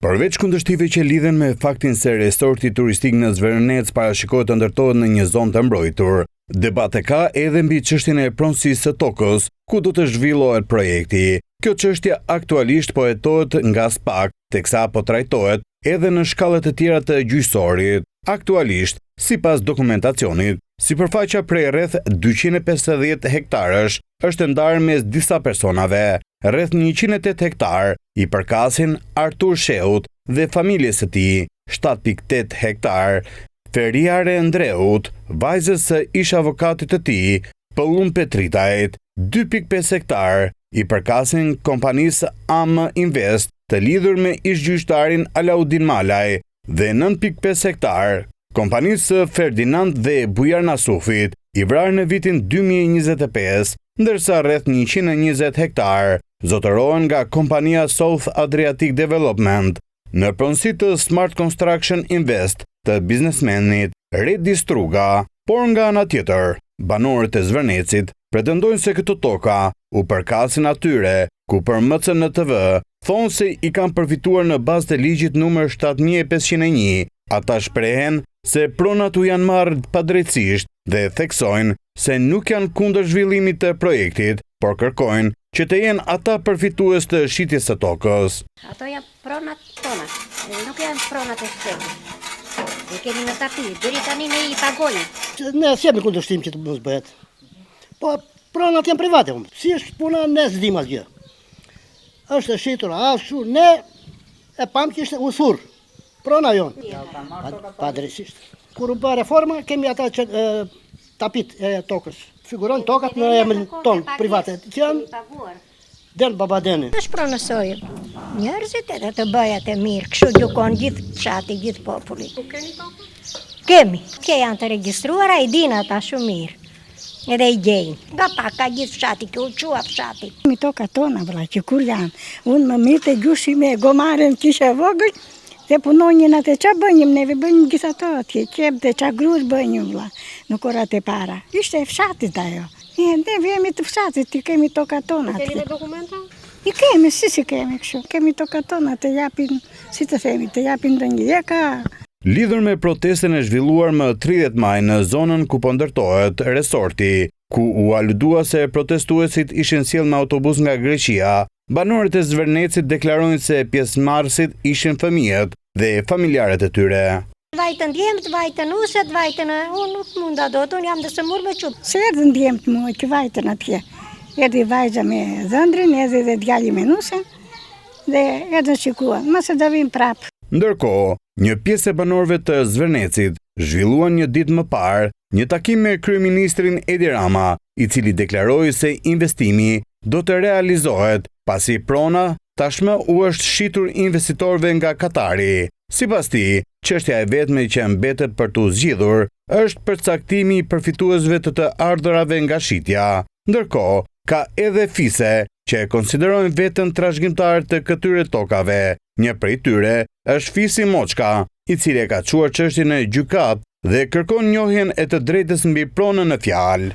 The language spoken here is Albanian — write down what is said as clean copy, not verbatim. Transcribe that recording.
Përveç kundërshtive që lidhen me faktin se resorti turistik në Zvernec parashikohet të ndërtohet në një zonë të mbrojtur, debate ka edhe mbi çështjen e pronësisë së tokës, ku do të zhvillohet projekti. Kjo çështje aktualisht po hetohet nga SPAK, teksa po trajtohet edhe në shkallët e tjera të gjyqësorit. Aktualisht, sipas dokumentacionit, sipërfaqja prej rreth 250 hektarësh është ndarë mes disa personave. Rreth 108 hektar i përkasin Artur Sheut dhe familjes së tij, 7.8 hektar Feriare Ndreut, vajzës së ish avokatit të tij, Pëllum Petritajt, 2.5 hektar i përkasin kompanisë AM Invest të lidhur me ish gjyqtarin Alaudin Malaj dhe 9.5 hektar kompanisë Ferdinand dhe Bujar Nasufit, i vrarë në vitin 2025, ndërsa rreth 120 hektar zotërohen nga kompania South Adriatic Development në pronësi të Smart Construction Invest të biznesmenit Redi Struga, por nga ana tjetër, banorët e Zvernecit pretendojnë se këto toka u përkasin atyre ku për MCNTV thonë se i kanë përfituar në bazë të ligjit numër 7501. Ata shprehen se pronat u janë marrë padrejtësisht dhe theksojnë se nuk janë kundër zhvillimit të projektit, por kërkojnë që të jenë ata përfitues të shitjes së tokës. Ato janë pronat tona, nuk janë pronat e shtetit. Ne kemi në tapi, deri tani ne i pagojmë. Ne s'jemi kundërshtim që të mos bëhet. Po pronat janë private, si është puna ne s'dim asgjë. Është e shitur ashtu, ne e pam që ishte usur. Prona jonë. Padrejtësisht. Kur u bë reforma, kemi ata që tapit e tokës. Figuron tokat në emrin ton private, që janë den babadeni. Është pronësoj njerëzit edhe të bëjat e mirë, kështu gjukon gjithë fshati, gjithë populli. Keni tokë? Kemi, që janë të registruara, i dinë ata shumë mirë. Edhe i gjejnë. Nga pak ka gjithë fshati, kjo qua fshati. Mi toka tona, vëlla, që kur janë. Unë më mirë të gjushi me gomaren kishe vogël, dhe punonjën atë qa bënjëm, neve bënjëm gjitha to atje, qep dhe qa gruz bënjëm, vëlla, në korat e para. Ishte e fshatit ajo. Neve jemi të fshatit, i kemi toka tona atje. Keni dhe dokumenta? I kemi, si kemi kështu. Kemi toka tona të japin, si të themi, të japin dhe një jeka. Lidhur me protestën e zhvilluar më 30 maj në zonën ku po ndërtohet resorti, ku u aludua se protestuesit ishin sjellë me autobus nga Greqia, banorët e Zvernecit deklarojnë se pjesëmarrësit ishin fëmijët dhe familjarët e tyre. Vajtën djemët, vajtën uset, vajtën unë nuk munda do të, unë jam dhe së murë me qupë. Se erdhën djemët mua që vajtën atje. Erdi vajza me dhëndrin, erdi dhe djali me nusen, dhe erdhën shikuan, mëse do vim prapë. Ndërkohë, një pjesë e banorëve të Zvernecit zhvilluan një ditë më parë një takim me kryeministrin Edi Rama, i cili deklaroi se investimi do të realizohet pasi prona tashmë u është shitur investitorëve nga Katari. Sipas tij, çështja e vetme që mbetet për t'u zgjidhur është përcaktimi i përfituesve të ardhurave nga shitja. Ndërkohë, ka edhe fise që e konsiderojnë veten trashëgimtar të këtyre tokave. Një prej tyre është Fisi Moçka, i cili ka çuar çështjen në gjykat dhe kërkon njohjen e të drejtës mbi pronën në fjalë.